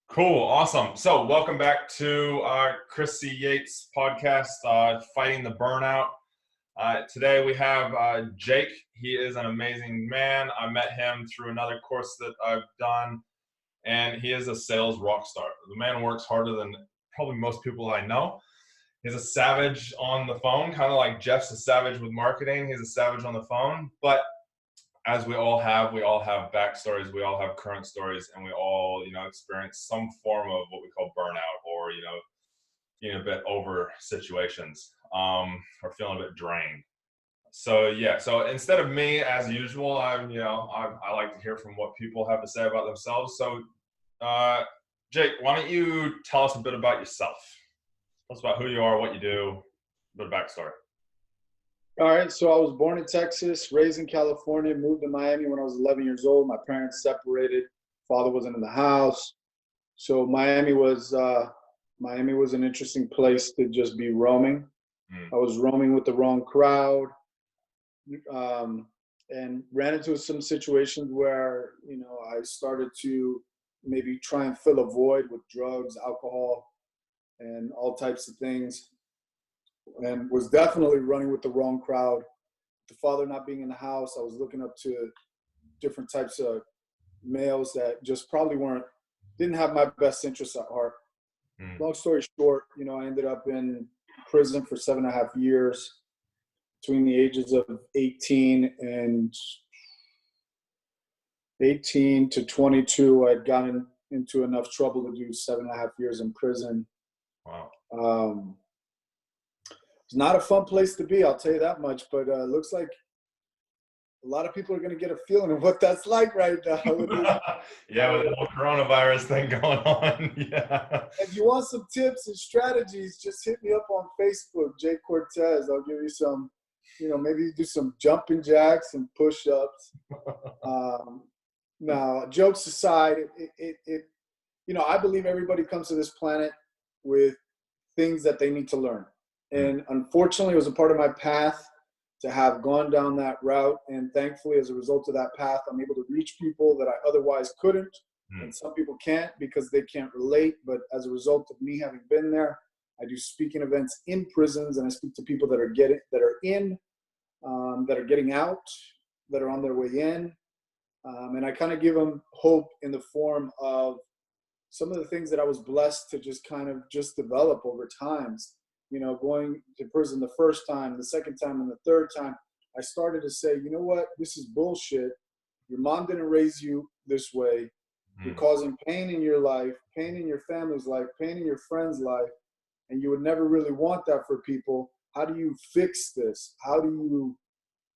Cool, awesome. So, welcome back to Chris C. Yates podcast, Fighting the Burnout. Today we have Jake. He is an amazing man. I met him through another course that I've done, and he is a sales rock star. The man works harder than probably most people I know. He's a savage on the phone, kind of like Jeff's a savage with marketing. He's a savage on the phone, but as we all have backstories, we all have current stories, and we all, experience some form of what we call burnout, or being a bit over situations, or feeling a bit drained. So yeah, so instead of me as usual, I like to hear from what people have to say about themselves. So, uh, Jake, why don't you tell us a bit about yourself? Tell us about who you are, what you do, a bit of backstory. All right, so I was born in Texas, raised in California, moved to Miami when I was 11 years old. My parents separated. Father wasn't in the house, so Miami was an interesting place to just be roaming. Mm. I was roaming with the wrong crowd, and ran into some situations where I started to maybe try and fill a void with drugs, alcohol, and all types of things, and was definitely running with the wrong crowd. The father not being in the house, I was looking up to different types of males that just probably didn't have my best interests at heart. Mm. Long story short, I ended up in prison for 7.5 years. Between the ages of 18 to 22, I'd gotten into enough trouble to do 7.5 years in prison. Wow. It's not a fun place to be, I'll tell you that much, but it looks like a lot of people are going to get a feeling of what that's like right now. Yeah, with the whole coronavirus thing going on. Yeah. If you want some tips and strategies, just hit me up on Facebook, Jake Cortez. I'll give you some, maybe do some jumping jacks and push-ups. Now, jokes aside, I believe everybody comes to this planet with things that they need to learn. And unfortunately, it was a part of my path to have gone down that route. And thankfully, as a result of that path, I'm able to reach people that I otherwise couldn't. And some people can't because they can't relate. But as a result of me having been there, I do speaking events in prisons, and I speak to people that are getting out, that are on their way in. And I kind of give them hope in the form of some of the things that I was blessed to just develop over times. Going to prison the first time, the second time, and the third time, I started to say, you know what, this is bullshit. Your mom didn't raise you this way. You're causing pain in your life, pain in your family's life, pain in your friend's life, and you would never really want that for people. How do you fix this? How do you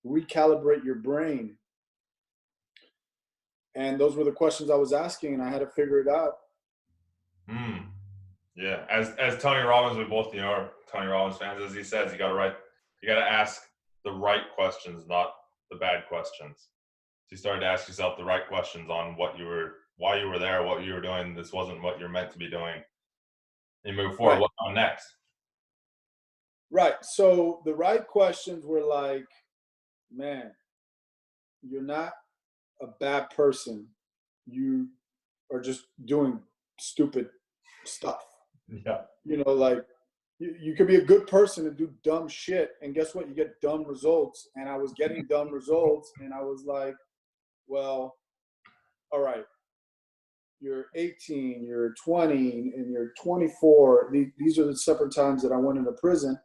recalibrate your brain? And those were the questions I was asking, and I had to figure it out. Yeah, as Tony Robbins, we both are Tony Robbins fans. As he says, you got to ask the right questions, not the bad questions. So you started to ask yourself the right questions on why you were there, what you were doing. This wasn't what you're meant to be doing. You move forward. Right. What on next? Right. So the right questions were like, man, you're not a bad person. You are just doing stupid stuff. Yeah. You could be a good person and do dumb shit, and guess what? You get dumb results. And I was getting dumb results, and I was like, well, all right, you're 18, you're 20, and you're 24. These are the separate times that I went into prison.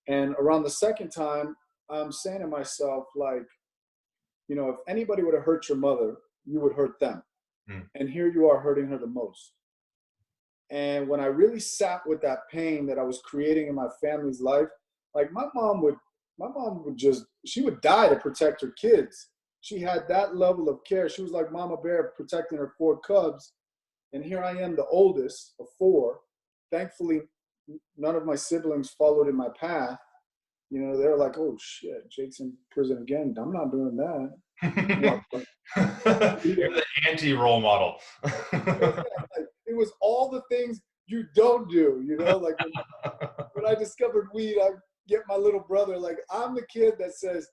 And around the second time, I'm saying to myself, like, if anybody would have hurt your mother, you would hurt them. And here you are hurting her the most. And when I really sat with that pain that I was creating in my family's life, like my mom would she would die to protect her kids. She had that level of care. She was like Mama Bear protecting her 4 cubs. And here I am, the oldest of 4. Thankfully, none of my siblings followed in my path. They're like, oh shit, Jake's in prison again. I'm not doing that. You're the anti-role model. It was all the things you don't do, like when I discovered weed, I get my little brother, like I'm the kid that says,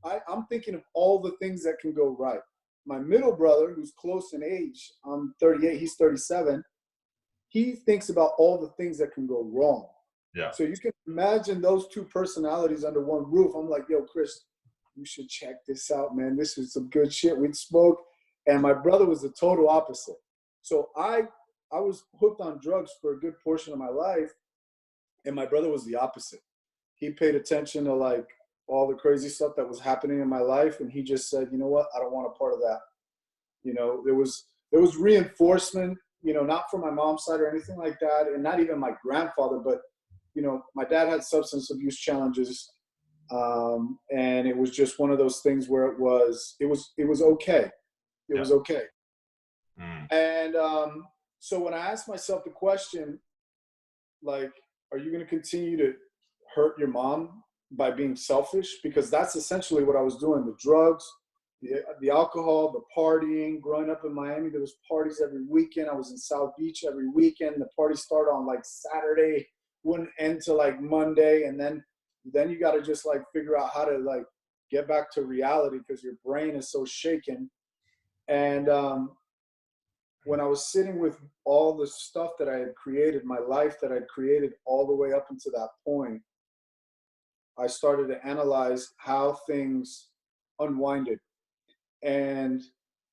I'm thinking of all the things that can go right. My middle brother, who's close in age, I'm 38, he's 37. he thinks about all the things that can go wrong. Yeah. So you can imagine those two personalities under one roof. I'm like, yo, Chris, you should check this out, man. This is some good shit. We'd smoke. And my brother was the total opposite. So I was hooked on drugs for a good portion of my life. And my brother was the opposite. He paid attention to like all the crazy stuff that was happening in my life. And he just said, you know what? I don't want a part of that. You know, there was reinforcement, you know, not from my mom's side or anything like that. And not even my grandfather, but, you know, my dad had substance abuse challenges. And it was just one of those things where it was okay. It was okay. And so when I asked myself the question, like, are you going to continue to hurt your mom by being selfish? Because that's essentially what I was doing. The drugs, the alcohol, the partying. Growing up in Miami, there was parties every weekend. I was in South Beach every weekend. The party started on like Saturday, wouldn't end till like Monday. And then you got to just like figure out how to like get back to reality because your brain is so shaken. And when I was sitting with all the stuff that I had created, my life that I'd created all the way up until that point, I started to analyze how things unwinded. And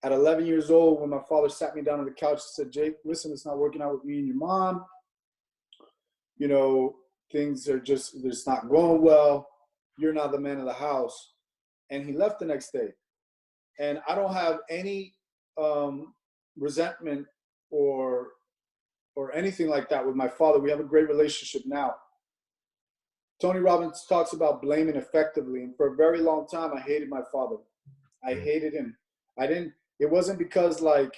at 11 years old, when my father sat me down on the couch and said, Jake, listen, it's not working out with me and your mom. You know, things are just not going well. You're not the man of the house. And he left the next day. And I don't have any resentment or anything like that with my father. We have a great relationship now. Tony Robbins talks about blaming effectively. And for a very long time, I hated my father. I hated him. It wasn't because like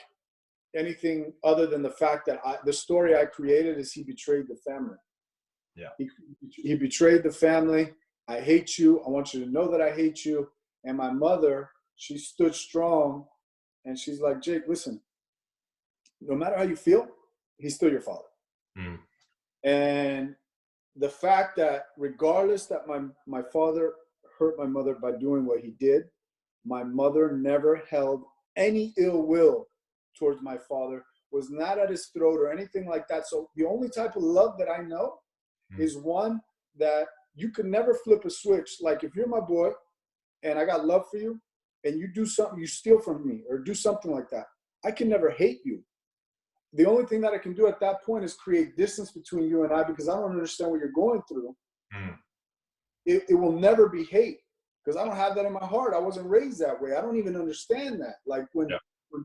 anything other than the fact that the story I created is he betrayed the family. Yeah. He betrayed the family. I hate you. I want you to know that I hate you. And my mother, she stood strong and she's like, Jake, listen, no matter how you feel, he's still your father. And the fact that regardless that my father hurt my mother by doing what he did, my mother never held any ill will towards my father, was not at his throat or anything like that. So the only type of love that I know is one that you can never flip a switch. Like if you're my boy and I got love for you and you do something, you steal from me or do something like that, I can never hate you. The only thing that I can do at that point is create distance between you and I because I don't understand what you're going through. It will never be hate because I don't have that in my heart. I wasn't raised that way. I don't even understand that. Like when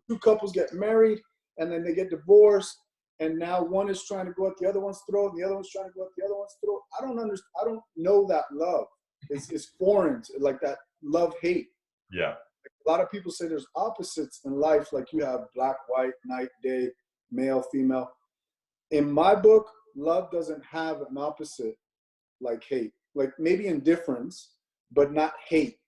two couples get married and then they get divorced and now one is trying to go at the other one's throat and the other one's trying to go at the other one's throat. I don't understand. I don't know that love. It's foreign, like that love-hate. Yeah. A lot of people say there's opposites in life, like you have black, white, night, day, male, female. In my book, love doesn't have an opposite like hate. Like maybe indifference, but not hate.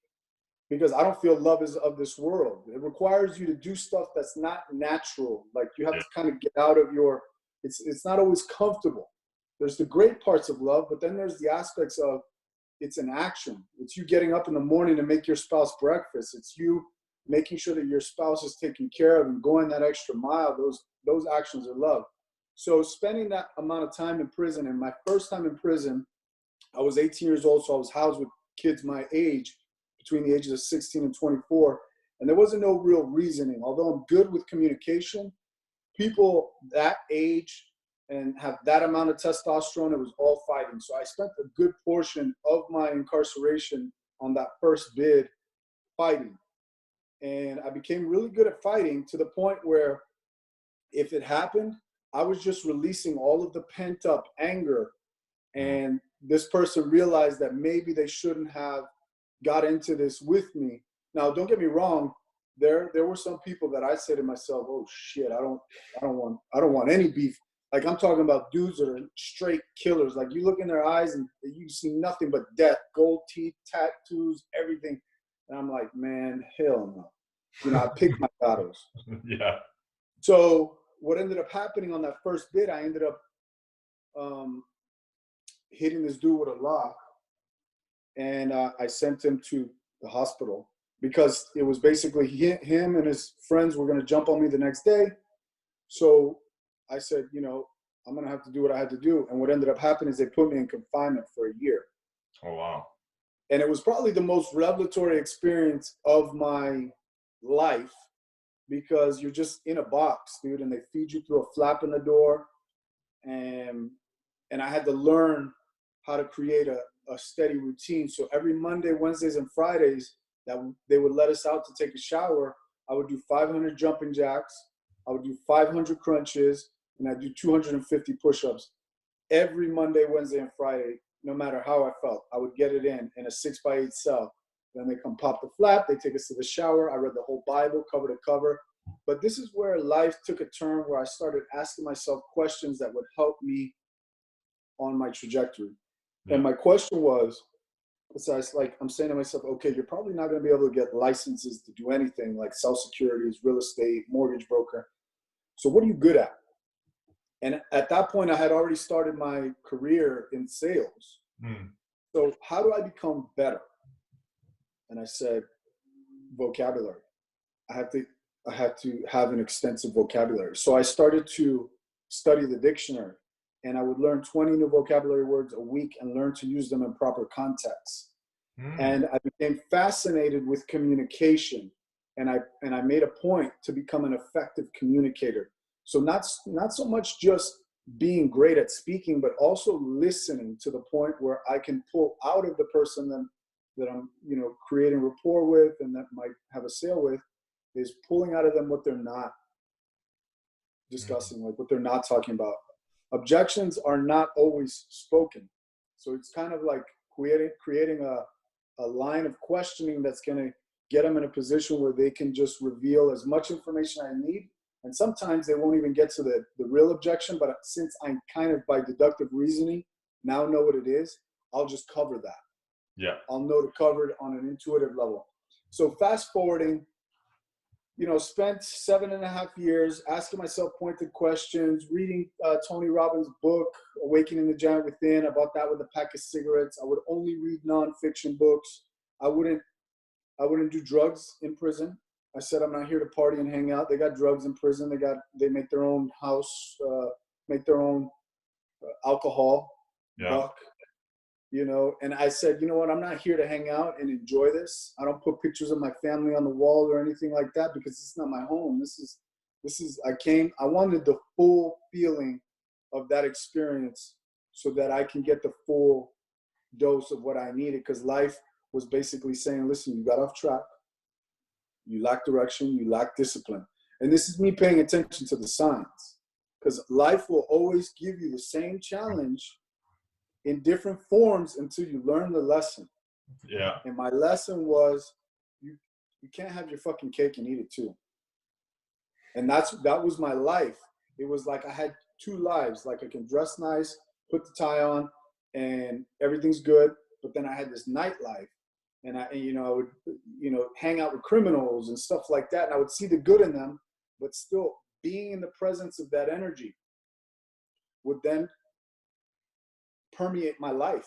Because I don't feel love is of this world. It requires you to do stuff that's not natural. Like you have to kind of get out of your, it's not always comfortable. There's the great parts of love, but then there's the aspects of it's an action. It's you getting up in the morning to make your spouse breakfast. It's you making sure that your spouse is taken care of and going that extra mile. Those actions are love. So spending that amount of time in prison, and my first time in prison, I was 18 years old, so I was housed with kids my age, between the ages of 16 and 24, and there wasn't no real reasoning. Although I'm good with communication, people that age and have that amount of testosterone, it was all fighting. So I spent a good portion of my incarceration on that first bid fighting. And I became really good at fighting to the point where if it happened, I was just releasing all of the pent up anger. And this person realized that maybe they shouldn't have got into this with me. Now, don't get me wrong. There were some people that I said to myself, "Oh shit, I don't want any beef." Like I'm talking about dudes that are straight killers. Like you look in their eyes and you see nothing but death, gold teeth, tattoos, everything. And I'm like, man, hell no. You know, I picked my battles. Yeah. So what ended up happening on that first bid, I ended up hitting this dude with a lock, and I sent him to the hospital because it was basically him and his friends were going to jump on me the next day. So I said, you know, I'm going to have to do what I had to do. And what ended up happening is they put me in confinement for a year. Oh, wow. And it was probably the most revelatory experience of my life, because you're just in a box, dude, and they feed you through a flap in the door. And I had to learn how to create a steady routine. So every Monday, Wednesdays, and Fridays that they would let us out to take a shower, I would do 500 jumping jacks, I would do 500 crunches, and I'd do 250 push-ups every Monday, Wednesday, and Friday, no matter how I felt. I would get it in a 6x8 cell. Then they come pop the flap, they take us to the shower. I read the whole Bible, cover to cover. But this is where life took a turn, where I started asking myself questions that would help me on my trajectory. Yeah. And my question was, besides, like, I'm saying to myself, okay, you're probably not going to be able to get licenses to do anything like sell securities, real estate, mortgage broker. So what are you good at? And at that point, I had already started my career in sales. So how do I become better? And I said, vocabulary. I have to have an extensive vocabulary. So I started to study the dictionary, and I would learn 20 new vocabulary words a week and learn to use them in proper context. And I became fascinated with communication, and I made a point to become an effective communicator. So not so much just being great at speaking, but also listening to the point where I can pull out of the person that I'm, creating rapport with and that might have a sale with, is pulling out of them what they're not discussing, like what they're not talking about. Objections are not always spoken. So it's kind of like creating a line of questioning that's going to get them in a position where they can just reveal as much information I need. And sometimes they won't even get to the real objection, but since I kind of by deductive reasoning now know what it is, I'll just cover that. Yeah. I'll know to cover it on an intuitive level. So fast forwarding, spent 7.5 years asking myself pointed questions, reading Tony Robbins' book, Awakening the Giant Within. I bought that with a pack of cigarettes. I would only read nonfiction books. I wouldn't do drugs in prison. I said, I'm not here to party and hang out. They got drugs in prison. They make their own house, make their own alcohol, buck, and I said, you know what? I'm not here to hang out and enjoy this. I don't put pictures of my family on the wall or anything like that, because this is not my home. I wanted the full feeling of that experience so that I can get the full dose of what I needed, because life was basically saying, listen, you got off track. You lack direction, you lack discipline. And this is me paying attention to the signs, because life will always give you the same challenge in different forms until you learn the lesson. Yeah. And my lesson was, you can't have your fucking cake and eat it too. And that was my life. It was like I had two lives. Like, I can dress nice, put the tie on, and everything's good. But then I had this nightlife. And I would, hang out with criminals and stuff like that. And I would see the good in them, but still being in the presence of that energy would then permeate my life.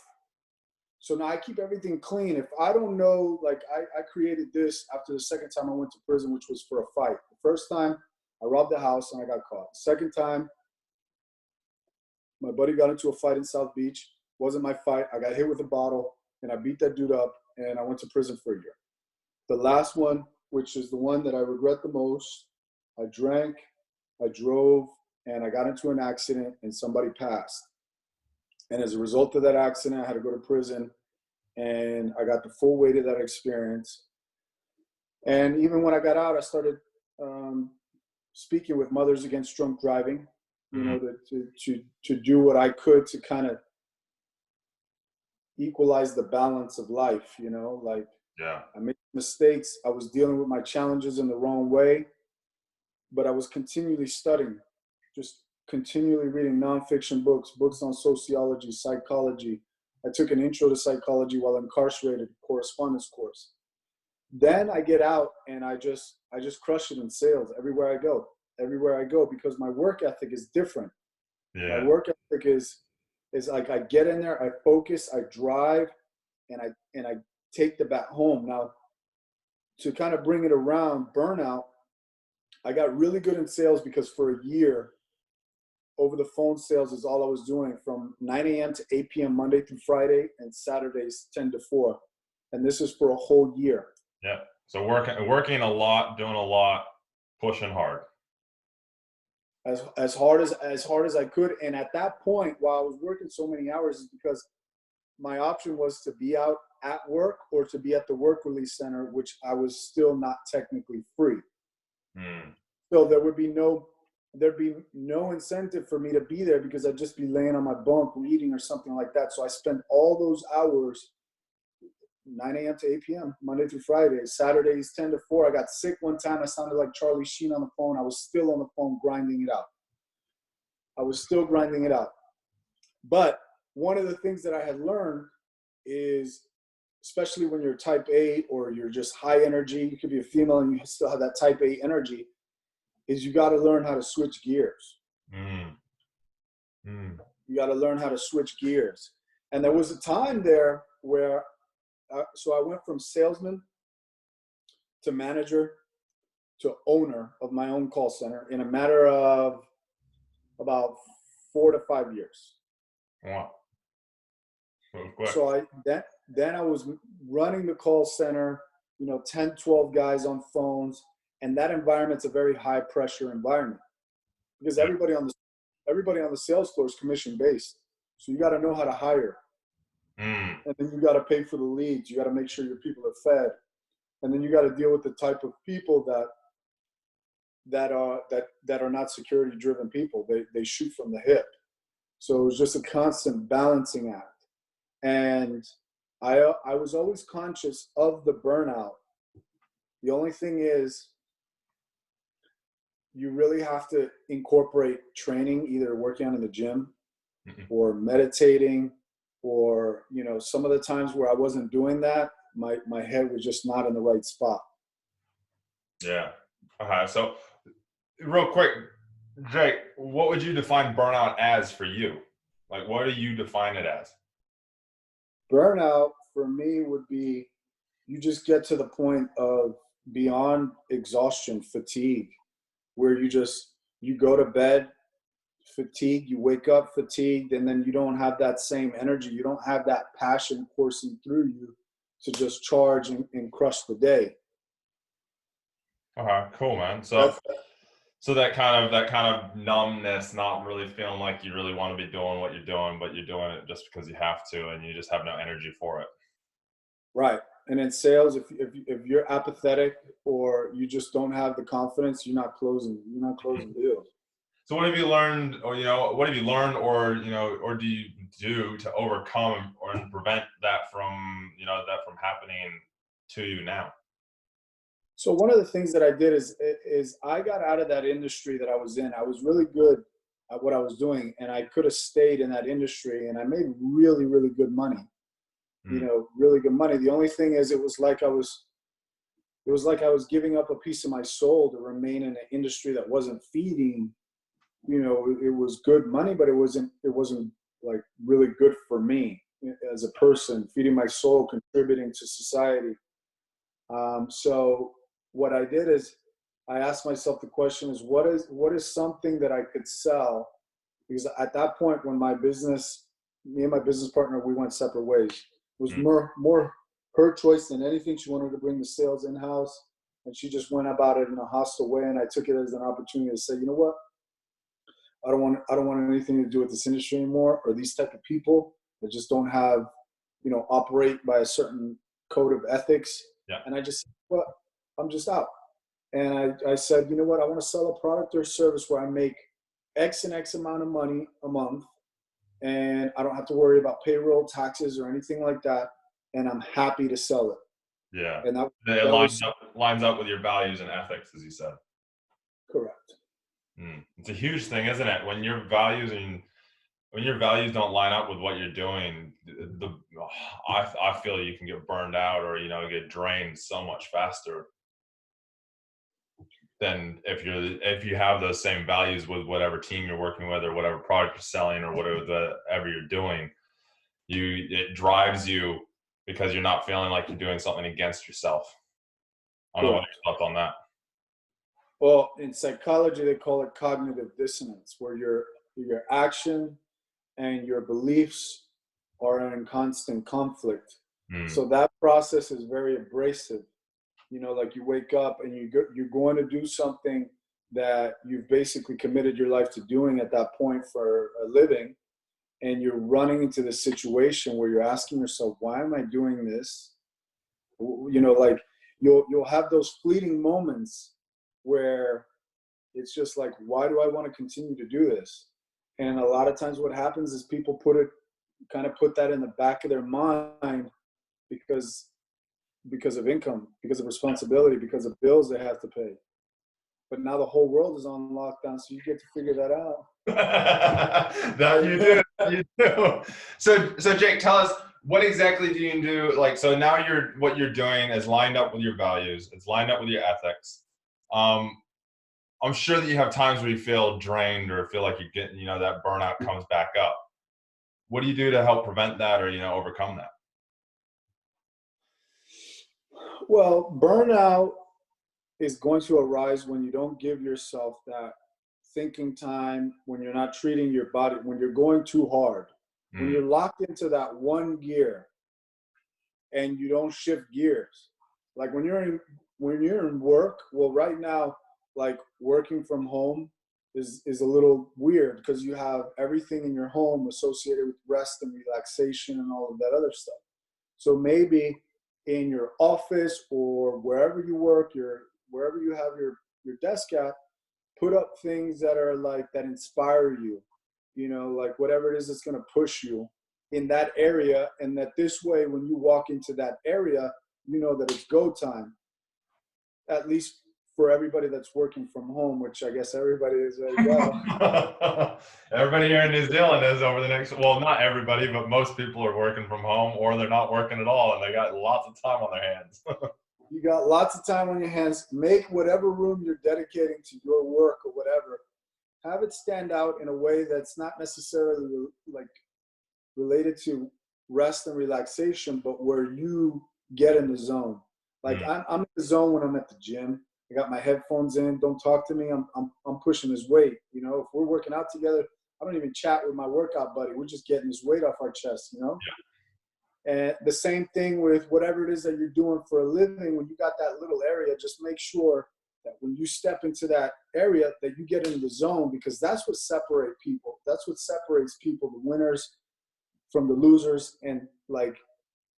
So now I keep everything clean. If I don't know, like I created this after the second time I went to prison, which was for a fight. The first time I robbed the house and I got caught. The second time, my buddy got into a fight in South Beach. Wasn't my fight. I got hit with a bottle and I beat that dude up. And I went to prison for a year. The last one, which is the one that I regret the most, I drank, I drove, and I got into an accident and somebody passed. And as a result of that accident, I had to go to prison, and I got the full weight of that experience. And even when I got out, I started speaking with Mothers Against Drunk Driving, to do what I could to kind of equalize the balance of life, I made mistakes. I was dealing with my challenges in the wrong way, but I was continually studying, just continually reading nonfiction books on sociology, psychology. I took an intro to psychology while incarcerated, correspondence course. Then I get out and I just crush it in sales everywhere I go, because my work ethic is different. Yeah. My work ethic is like, I get in there, I focus, I drive, and I take the bat home. Now, to kind of bring it around, burnout, I got really good in sales because for a year, over the phone sales is all I was doing from 9 a.m. to 8 p.m. Monday through Friday, and Saturdays 10 to 4. And this is for a whole year. Yeah. So working a lot, doing a lot, pushing hard. As hard as I could. And at that point, while I was working so many hours, is because my option was to be out at work or to be at the work release center, which I was still not technically free. So there'd be no incentive for me to be there because I'd just be laying on my bunk reading or something like that. So I spent all those hours, 9 a.m. to 8 p.m., Monday through Friday, Saturdays 10 to 4. I got sick one time. I sounded like Charlie Sheen on the phone. I was still on the phone grinding it out. I was still grinding it out. But one of the things that I had learned is, especially when you're type A or you're just high energy, you could be a female and you still have that type A energy, is you got to learn how to switch gears. You got to learn how to switch gears. And there was a time there where, so I went from salesman to manager to owner of my own call center in a matter of about 4 to 5 years. Wow. So then I was running the call center, 10, 12 guys on phones. And that environment's a very high pressure environment because everybody on the sales floor is commission based. So you got to know how to hire. And then you got to pay for the leads. You got to make sure your people are fed. And then you got to deal with the type of people that are not security driven people. They shoot from the hip. So it was just a constant balancing act. And I was always conscious of the burnout. The only thing is, you really have to incorporate training, either working out in the gym or meditating, or, some of the times where I wasn't doing that, my head was just not in the right spot. Yeah. Okay. So real quick, Jake, what would you define burnout as for you? Like, what do you define it as? Burnout for me would be, you just get to the point of beyond exhaustion, fatigue, where you go to bed fatigued, you wake up fatigued, and then you don't have that same energy. You don't have that passion coursing through you to just charge and crush the day. Okay, cool, man. So that kind of numbness, not really feeling like you really want to be doing what you're doing, but you're doing it just because you have to, and you just have no energy for it. Right. And in sales, if you're apathetic or you just don't have the confidence, you're not closing deals. So what have you learned, or or do you do to overcome or prevent that from happening to you now? So one of the things that I did is I got out of that industry that I was in. I was really good at what I was doing, and I could have stayed in that industry, and I made really, really good money. Really good money. The only thing is, it was like I was giving up a piece of my soul to remain in an industry that wasn't feeding. It was good money, but it wasn't like really good for me as a person, feeding my soul, contributing to society. So what I did is I asked myself the question is, what is something that I could sell? Because at that point, when me and my business partner, we went separate ways. It was more her choice than anything. She wanted to bring the sales in-house, and she just went about it in a hostile way. And I took it as an opportunity to say, you know what? I don't want anything to do with this industry anymore, or these type of people that just don't have, operate by a certain code of ethics. Yeah. And I just said, well, I'm just out. And I said, you know what? I want to sell a product or service where I make X and X amount of money a month, and I don't have to worry about payroll, taxes, or anything like that. And I'm happy to sell it. Yeah. And it lines up with your values and ethics, as you said. Correct. It's a huge thing, isn't it? When your values don't line up with what you're doing, I feel you can get burned out or get drained so much faster than if you have those same values with whatever team you're working with or whatever product you're selling or whatever you're doing. It drives you because you're not feeling like you're doing something against yourself. I don't know what your thoughts on that. Well, in psychology, they call it cognitive dissonance, where your action and your beliefs are in constant conflict. So that process is very abrasive. You know, like you wake up and you're going to do something that you've basically committed your life to doing at that point for a living, and you're running into this situation where you're asking yourself, why am I doing this? You know, like you'll have those fleeting moments where it's just like, why do I want to continue to do this? And a lot of times what happens is people put that in the back of their mind because of income, because of responsibility, because of bills they have to pay. But now the whole world is on lockdown, so you get to figure that out. That you do. You do. So Jake, tell us, what exactly do you do? Like, so now what you're doing is lined up with your values. It's lined up with your ethics. I'm sure that you have times where you feel drained or feel like you're getting, that burnout comes back up. What do you do to help prevent that or, overcome that? Well, burnout is going to arise when you don't give yourself that thinking time, when you're not treating your body, when you're going too hard, when you're locked into that one gear and you don't shift gears. Like when you're in work, well, right now, like working from home is a little weird because you have everything in your home associated with rest and relaxation and all of that other stuff. So maybe in your office or wherever you work, wherever you have your desk at, put up things that are like, that inspire you, like whatever it is that's going to push you in that area. And that this way, when you walk into that area, you know that it's go time, at least for everybody that's working from home, which I guess everybody is as well. Everybody here in New Zealand is over the next, well, not everybody, but most people are working from home or they're not working at all and they got lots of time on their hands. You got lots of time on your hands. Make whatever room you're dedicating to your work or whatever, have it stand out in a way that's not necessarily like related to rest and relaxation, but where you get in the zone. Like I'm in the zone when I'm at the gym. I got my headphones in. Don't talk to me. I'm pushing his weight. If we're working out together, I don't even chat with my workout buddy. We're just getting his weight off our chest. Yeah. And the same thing with whatever it is that you're doing for a living. When you got that little area, just make sure that when you step into that area that you get in the zone, because that's what separates people. That's what separates people, the winners from the losers, and like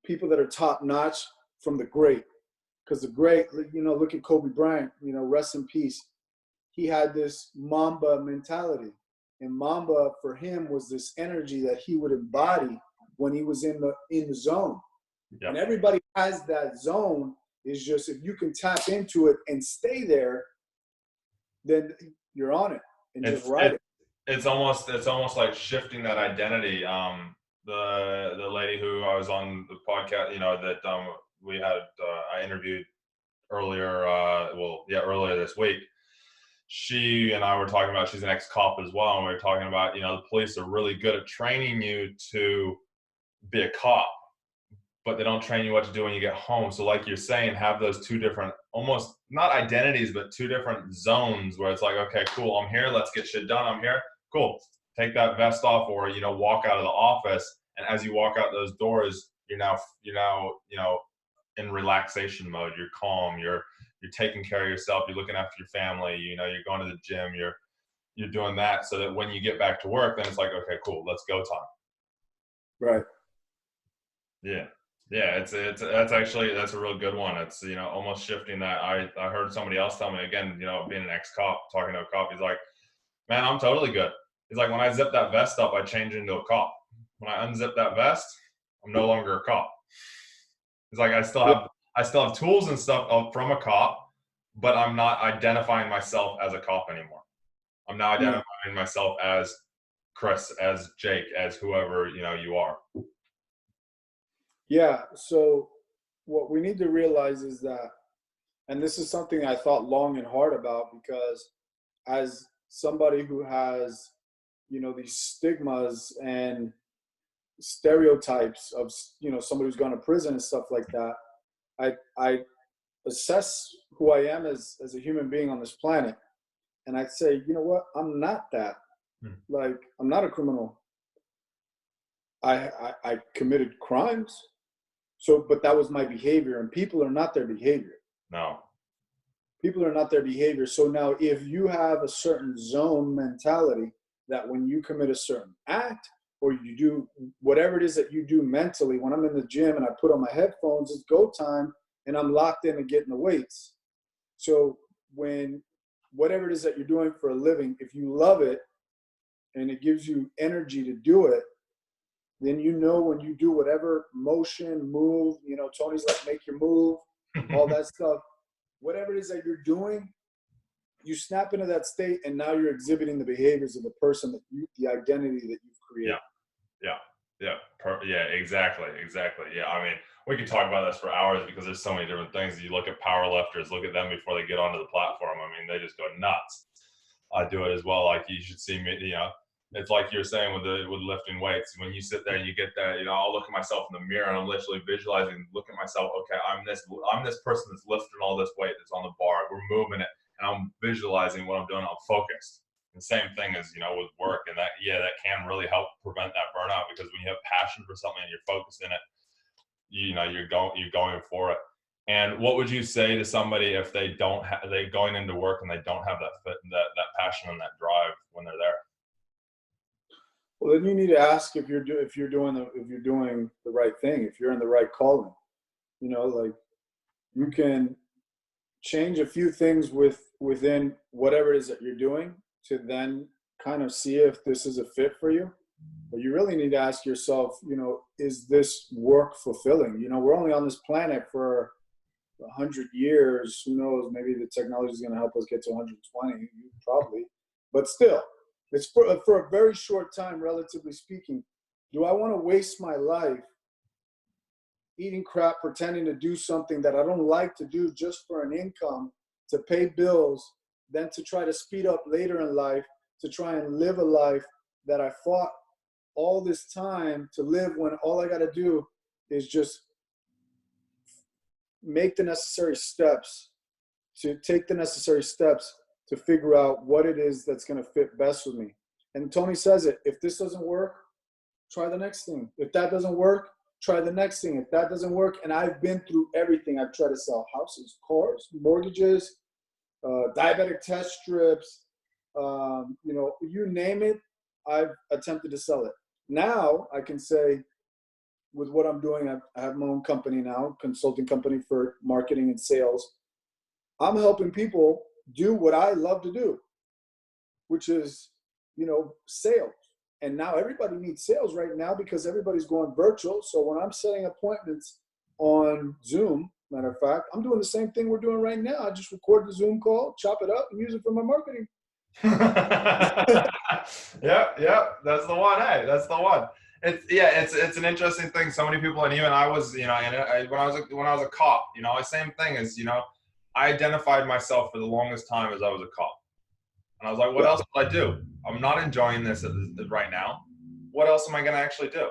people that are top notch from the great. Because the great, look at Kobe Bryant, rest in peace. He had this Mamba mentality. And Mamba for him was this energy that he would embody when he was in the zone. Yep. And everybody has that zone. Is just, if you can tap into it and stay there, then you're on it and just ride it. It's almost like shifting that identity. The lady who I was on the podcast, that we had, I interviewed earlier, earlier this week. She and I were talking about, she's an ex-cop as well, and we were talking about, the police are really good at training you to be a cop, but they don't train you what to do when you get home. So like you're saying, have those two different, almost not identities, but two different zones where it's like, okay, cool, I'm here, let's get shit done, I'm here, cool. Take that vest off or, walk out of the office. And as you walk out those doors, you're now, in relaxation mode. You're calm, you're taking care of yourself, you're looking after your family, you're going to the gym, you're doing that so that when you get back to work, then it's like, okay, cool, let's go time. Right. Yeah. Yeah, that's a real good one. It's, almost shifting that. I heard somebody else tell me, again, being an ex-cop, talking to a cop, he's like, man, I'm totally good. He's like, when I zip that vest up, I change into a cop. When I unzip that vest, I'm no longer a cop. He's like, I still have tools and stuff from a cop, but I'm not identifying myself as a cop anymore. I'm now identifying myself as Chris, as Jake, as whoever, you are. Yeah. So what we need to realize is that, and this is something I thought long and hard about, because as somebody who has, these stigmas and stereotypes of, somebody who's gone to prison and stuff like that, I assess who I am as a human being on this planet. And I'd say, you know what, I'm not that. Like, I'm not a criminal. I committed crimes. So, but that was my behavior, and people are not their behavior. No. People are not their behavior. So now if you have a certain zone mentality that when you commit a certain act or you do whatever it is that you do mentally, when I'm in the gym and I put on my headphones, it's go time and I'm locked in and getting the weights. So when whatever it is that you're doing for a living, if you love it and it gives you energy to do it, then you know when you do whatever motion, move, you know, Tony's like, make your move, all that stuff. Whatever it is that you're doing, you snap into that state, and now you're exhibiting the behaviors of the person that you, the identity that you've created. Yeah, exactly. Yeah, I mean, we could talk about this for hours because there's so many different things. You look at power lifters, look at them before they get onto the platform. I mean, they just go nuts. I do it as well. Like, you should see me, you know, it's like you're saying with lifting weights. When you sit there and you get that, you know, I'll look at myself in the mirror and I'm literally visualizing, look at myself. Okay, I'm this person that's lifting all this weight that's on the bar. We're moving it, and I'm visualizing what I'm doing. I'm focused. And same thing as, you know, with work, and that can really help prevent that burnout, because when you have passion for something and you're focused in it, you know, you're going for it. And what would you say to somebody if they don't have, they going into work and they don't have that passion and that drive when they're there? Well, then you need to ask if you're doing the right thing, if you're in the right calling. You know, like, you can change a few things within whatever it is that you're doing to then kind of see if this is a fit for you. But you really need to ask yourself, you know, is this work fulfilling? You know, we're only on this planet for 100 years. Who knows? Maybe the technology is going to help us get to 120, probably. But still, it's for a very short time, relatively speaking. Do I want to waste my life eating crap, pretending to do something that I don't like to do just for an income, to pay bills, then to try to speed up later in life, to try and live a life that I fought all this time to live, when all I got to do is just make the necessary steps, to take the necessary steps to figure out what it is that's going to fit best with me. And Tony says it, if this doesn't work, try the next thing. If that doesn't work, try the next thing. If that doesn't work, and I've been through everything. I've tried to sell houses, cars, mortgages, diabetic test strips, you know, you name it, I've attempted to sell it. Now I can say, with what I'm doing, I have my own company now, consulting company for marketing and sales. I'm helping people do what I love to do, which is, you know, sales. And now everybody needs sales right now because everybody's going virtual. So when I'm setting appointments on Zoom, matter of fact, I'm doing the same thing we're doing right now. I just record the Zoom call, chop it up, and use it for my marketing. Yeah, that's the one. Hey, that's the one. It's an interesting thing. So many people, and even I was, you know, and when I was a cop, you know, same thing as, you know, I identified myself for the longest time as I was a cop, and I was like, what else would I do? I'm not enjoying this right now. What else am I going to actually do?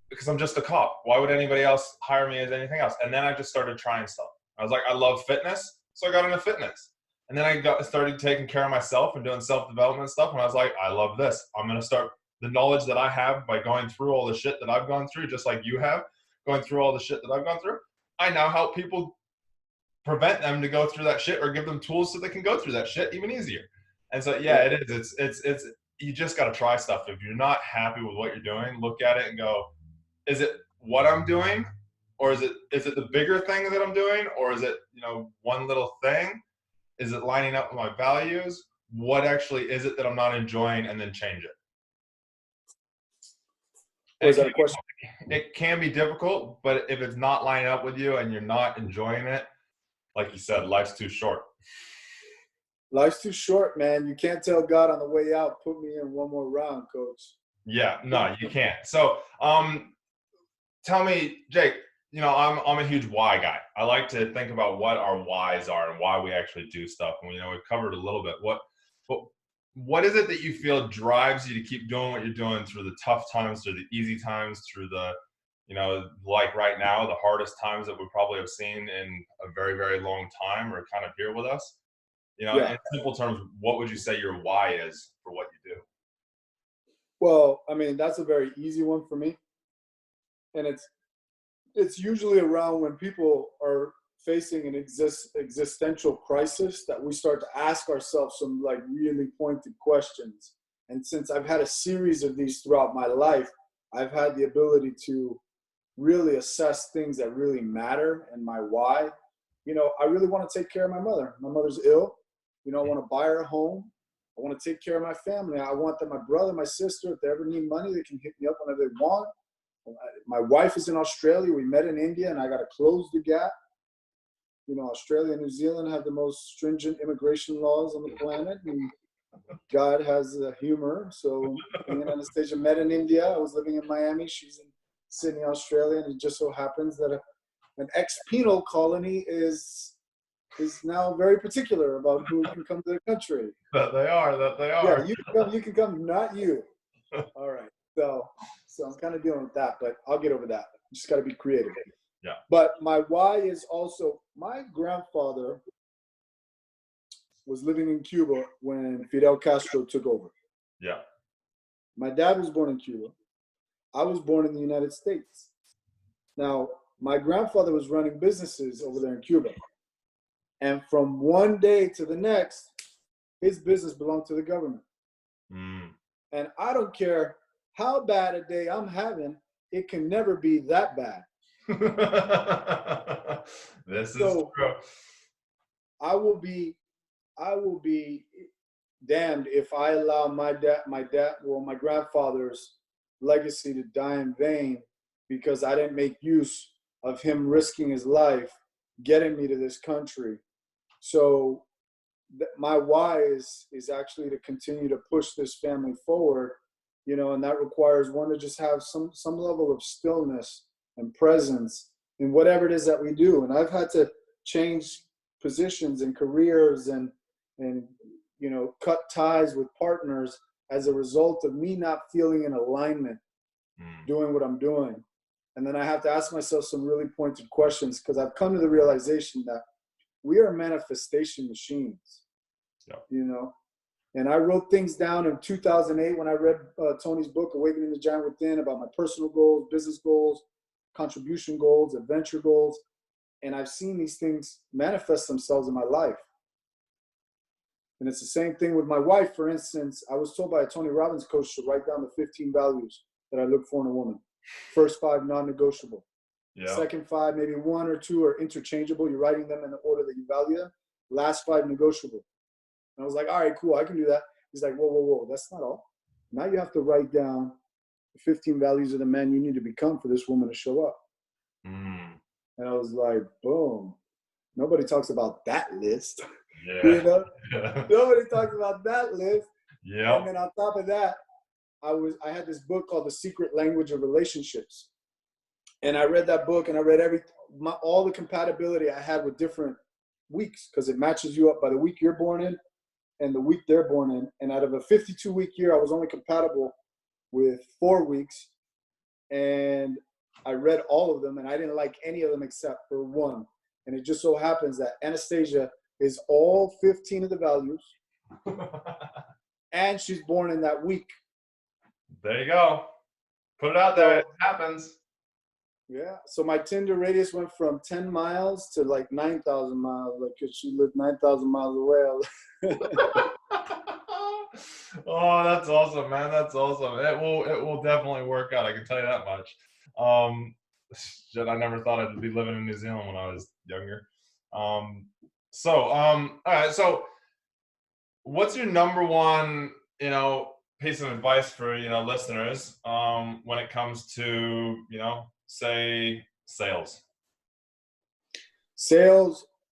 Because I'm just a cop. Why would anybody else hire me as anything else? And then I just started trying stuff. I was like, I love fitness, so I got into fitness. And then I started taking care of myself and doing self-development stuff. And I was like, I love this. I'm going to start the knowledge that I have by going through all the shit that I've gone through, just like you have, going through all the shit that I've gone through. I now help people prevent them to go through that shit, or give them tools so they can go through that shit even easier. And so, yeah, it is. It's you just got to try stuff. If you're not happy with what you're doing, look at it and go, is it what I'm doing? Or is it the bigger thing that I'm doing? Or is it, you know, one little thing? Is it lining up with my values? What actually is it that I'm not enjoying? And then change it. Was that a question? It can be difficult, but if it's not lining up with you and you're not enjoying it, like you said, life's too short. Life's too short, man. You can't tell God on the way out, put me in one more round, coach. Yeah, no, you can't. So, tell me, Jake, you know, I'm a huge why guy. I like to think about what our whys are and why we actually do stuff. And, you know, we've covered a little bit. What is it that you feel drives you to keep doing what you're doing through the tough times, through the easy times, through the, you know, like right now, the hardest times that we probably have seen in a very, very long time are kind of here with us? Yeah. In simple terms, what would you say your why is for what you do? Well, I mean, that's a very easy one for me. And it's usually around when people are facing an existential crisis that we start to ask ourselves some like really pointed questions. And since I've had a series of these throughout my life, I've had the ability to really assess things that really matter and my why. I really want to take care of my mother. My mother's ill. I want to buy her a home. I want to take care of my family. I want that my brother, my sister, if they ever need money, they can hit me up whenever they want. My wife is in Australia. We met in India, and I got to close the gap. Australia and New Zealand have the most stringent immigration laws on the planet, and God has humor. So me and Anastasia met in India. I was living in Miami. She's in Sydney, Australia, and it just so happens that an ex-penal colony is now very particular about who can come to the country. That they are. Yeah, you can come, not you. All right. So I'm kind of dealing with that, but I'll get over that. Just got to be creative. Yeah. But my why is also, my grandfather was living in Cuba when Fidel Castro took over. Yeah. My dad was born in Cuba. I was born in the United States. Now, my grandfather was running businesses over there in Cuba. And from one day to the next, his business belonged to the government. Mm. And I don't care how bad a day I'm having, it can never be that bad. This is true. I will be damned if I allow my grandfather's legacy to die in vain because I didn't make use of him risking his life getting me to this country. So my why is actually to continue to push this family forward, and that requires one to just have some level of stillness and presence in whatever it is that we do. And I've had to change positions and careers and cut ties with partners as a result of me not feeling in alignment doing what I'm doing. And then I have to ask myself some really pointed questions because I've come to the realization that we are manifestation machines. Yeah. And I wrote things down in 2008 when I read Tony's book, Awakening the Giant Within, about my personal goals, business goals, contribution goals, adventure goals. And I've seen these things manifest themselves in my life. And it's the same thing with my wife. For instance, I was told by a Tony Robbins coach to write down the 15 values that I look for in a woman. First 5, non-negotiable. Yeah. Second 5, maybe 1 or 2 are interchangeable. You're writing them in the order that you value them. Last 5, negotiable. And I was like, all right, cool, I can do that. He's like, whoa, that's not all. Now you have to write down the 15 values of the man you need to become for this woman to show up. Mm. And I was like, boom. Nobody talks about that list. Yeah. Nobody talks about that list. Yeah. And then on top of that, I had this book called The Secret Language of Relationships. And I read that book and I read all the compatibility I had with different weeks because it matches you up by the week you're born in and the week they're born in. And out of a 52-week year, I was only compatible with 4 weeks. And I read all of them and I didn't like any of them except for one. And it just so happens that Anastasia is all 15 of the values. And she's born in that week. There you go. Put it out there. It happens. Yeah. So my Tinder radius went from 10 miles to like 9,000 miles. Like, cause she lived 9,000 miles away. Oh, that's awesome, man. That's awesome. It will definitely work out. I can tell you that much. Shit, I never thought I'd be living in New Zealand when I was younger. All right. So what's your number one, piece of advice for, listeners, when it comes to, say sales?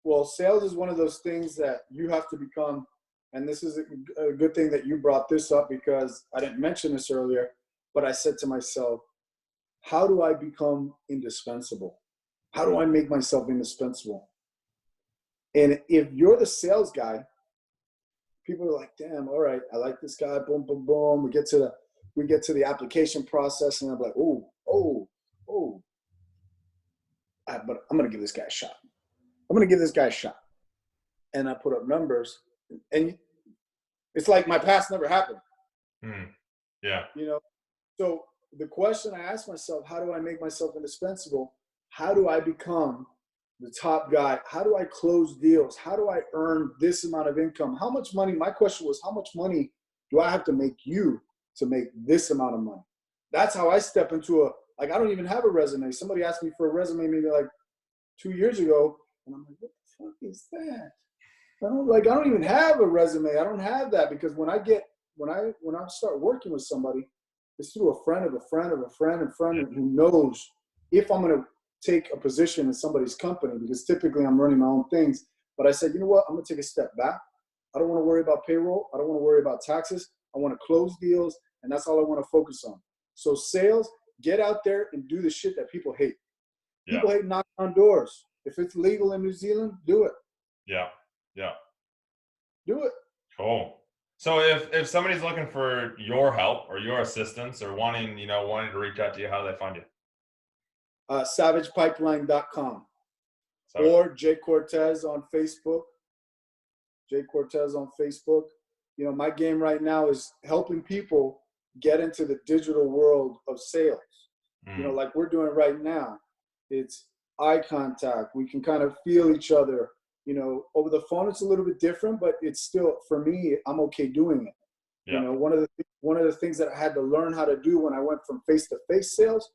Well, sales is one of those things that you have to become, and this is a good thing that you brought this up because I didn't mention this earlier, but I said to myself, how do I become indispensable? How do I make myself indispensable? And if you're the sales guy, people are like, damn, all right, I like this guy, boom, boom, boom. We get to the application process and I'm like, but I'm going to give this guy a shot. And I put up numbers and it's like my past never happened. Yeah. You know, so the question I ask myself, how do I make myself indispensable? How do I become the top guy? How do I close deals? How do I earn this amount of income? How much money? My question was, how much money do I have to make you to make this amount of money? That's how I step into I don't even have a resume. Somebody asked me for a resume maybe like 2 years ago, and I'm like, what the fuck is that? I don't even have a resume. I don't have that, because when I start working with somebody, it's through a friend of a friend of a friend and friend who knows if I'm going to take a position in somebody's company, because typically I'm running my own things. But I said, you know what? I'm going to take a step back. I don't want to worry about payroll. I don't want to worry about taxes. I want to close deals, and that's all I want to focus on. So sales, get out there and do the shit that people hate. Yeah. People hate knocking on doors. If it's legal in New Zealand, do it. Yeah. Yeah. Do it. Cool. So if somebody's looking for your help or your assistance or wanting to reach out to you, how do they find you? SavagePipeline.com or Jake Cortez on Facebook. Jake Cortez on Facebook. My game right now is helping people get into the digital world of sales. Like we're doing right now. It's eye contact. We can kind of feel each other. Over the phone, it's a little bit different, but it's still, for me, I'm okay doing it. Yeah. One of the things that I had to learn how to do when I went from face-to-face sales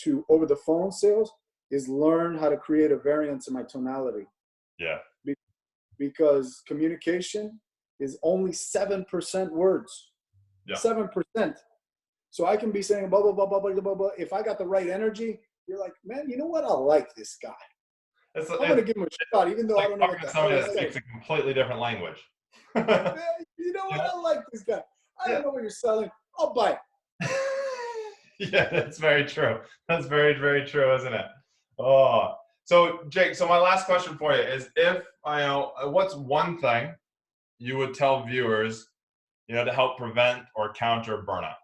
to over-the-phone sales is learn how to create a variance in my tonality. Yeah. Because communication is only 7% words. Yeah. 7%. So I can be saying blah, blah, blah, blah, blah, blah, blah. If I got the right energy, you're like, man, you know what? I like this guy. I'm going to give him a shot, even though I don't know what the hell somebody he's that saying. speaks a completely different language. Man, you know what? I like this guy. I don't know what you're selling. I'll buy it. Yeah, that's very true. That's very, very true, isn't it? Oh, so Jake, my last question for you is, what's one thing you would tell viewers, to help prevent or counter burnout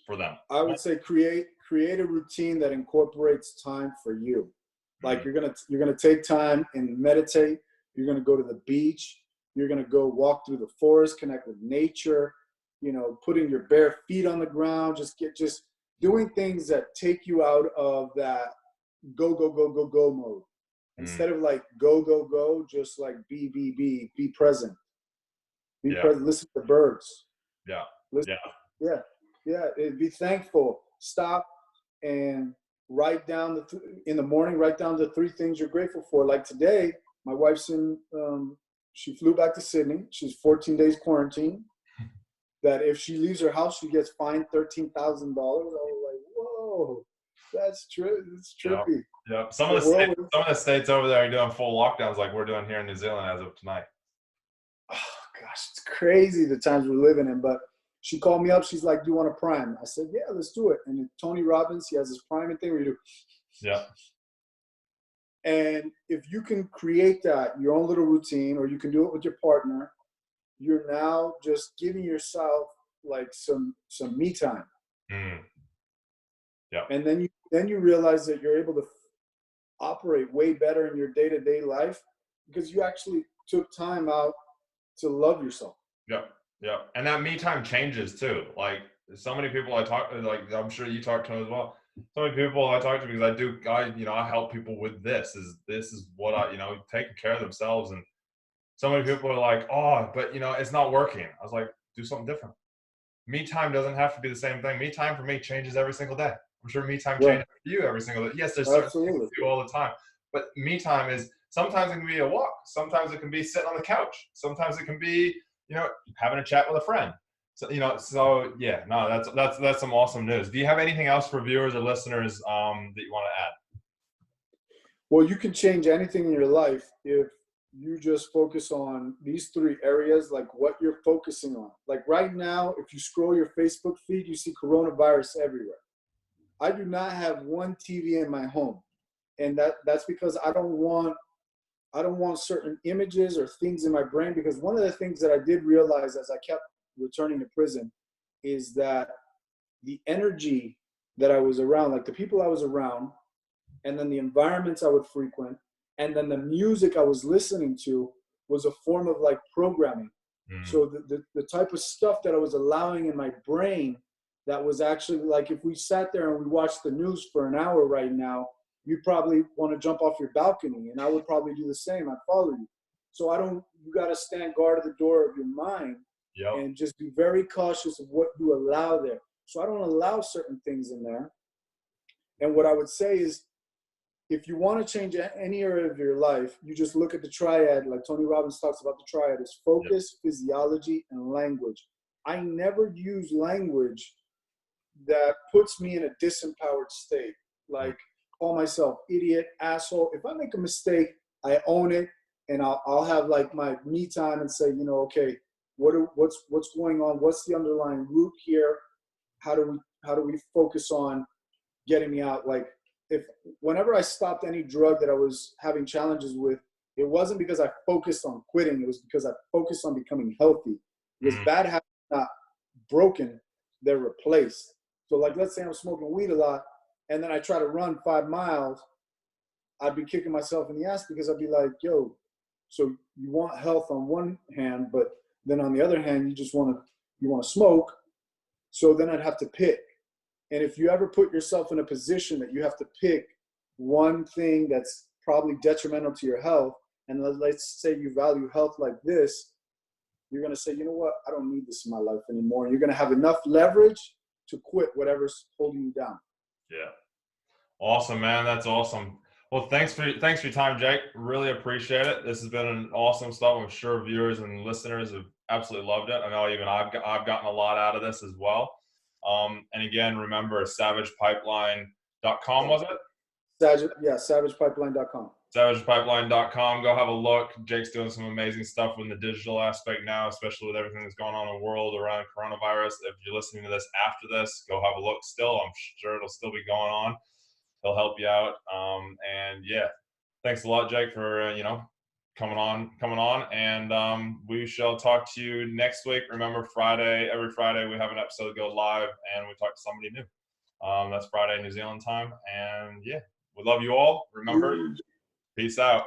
for them? I would say create a routine that incorporates time for you. Like you're gonna take time and meditate. You're gonna go to the beach. You're gonna go walk through the forest, connect with nature. Putting your bare feet on the ground. Just doing things that take you out of that go mode. Instead of like go, just like be present. Be present. Listen to the birds. Yeah. Listen, yeah. Be thankful. Stop and write down in the morning. Write down the 3 things you're grateful for. Like today, my wife's she flew back to Sydney. She's 14 days quarantine. That if she leaves her house, she gets fined $13,000. I was like, whoa, that's true. It's trippy. Yeah. Some of the states over there are doing full lockdowns, like we're doing here in New Zealand as of tonight. Oh gosh, it's crazy the times we're living in. But she called me up. She's like, "Do you want a Prime?" I said, "Yeah, let's do it." And Tony Robbins, he has this priming thing where you do. Yeah. And if you can create that, your own little routine, or you can do it with your partner, you're now just giving yourself like some me time. Yeah. And then you realize that you're able to operate way better in your day-to-day life because you actually took time out to love yourself. Yeah. Yeah. And that me time changes too. Like so many people I talk to, like I'm sure you talk to as well. So many people I talk to because I help people with this is what taking care of themselves. And so many people are like, oh, but it's not working. I was like, do something different. Me time doesn't have to be the same thing. Me time for me changes every single day. I'm sure me time changes for you every single day. Yes, there's certain things you do all the time. But me time is sometimes it can be a walk. Sometimes it can be sitting on the couch. Sometimes it can be, having a chat with a friend. So, that's some awesome news. Do you have anything else for viewers or listeners that you want to add? Well, you can change anything in your life if you just focus on these 3 areas, like what you're focusing on. Like right now, if you scroll your Facebook feed, you see coronavirus everywhere. I do not have one TV in my home. And that's because I don't want certain images or things in my brain, because one of the things that I did realize as I kept returning to prison is that the energy that I was around, like the people I was around, and then the environments I would frequent, and then the music I was listening to was a form of like programming. So the type of stuff that I was allowing in my brain that was actually like, if we sat there and we watched the news for an hour right now, you'd probably want to jump off your balcony, and I would probably do the same. I'd follow you. So you got to stand guard at the door of your mind. Yep. And just be very cautious of what you allow there. So I don't allow certain things in there. And what I would say is, if you want to change any area of your life, you just look at the triad, like Tony Robbins talks about the triad, is focus, physiology, and language. I never use language that puts me in a disempowered state, like call myself idiot, asshole. If I make a mistake, I own it, and I'll have like my me time and say, okay, what's going on? What's the underlying root here? How do we focus on getting me out? Like, whenever I stopped any drug that I was having challenges with, it wasn't because I focused on quitting. It was because I focused on becoming healthy. Because bad habits are not broken, they're replaced. So like, let's say I'm smoking weed a lot, and then I try to run 5 miles, I'd be kicking myself in the ass, because I'd be like, yo, so you want health on one hand, but then on the other hand, you want to smoke. So then I'd have to pick. And if you ever put yourself in a position that you have to pick one thing that's probably detrimental to your health, and let's say you value health like this, you're going to say, you know what, I don't need this in my life anymore. And you're going to have enough leverage to quit whatever's holding you down. Yeah. Awesome, man. That's awesome. Well, thanks for your time, Jake. Really appreciate it. This has been an awesome stuff. I'm sure viewers and listeners have absolutely loved it. I know even I've gotten a lot out of this as well. And again, remember, savagepipeline.com, was it? Savagepipeline.com. Savagepipeline.com. Go have a look. Jake's doing some amazing stuff in the digital aspect now, especially with everything that's going on in the world around coronavirus. If you're listening to this after this, go have a look still. I'm sure it'll still be going on. He'll help you out. And yeah, thanks a lot, Jake, for, coming on. And we shall talk to you next week. Remember, every Friday we have an episode go live and we talk to somebody new. That's Friday, New Zealand time. And yeah, we love you all. Remember, peace out.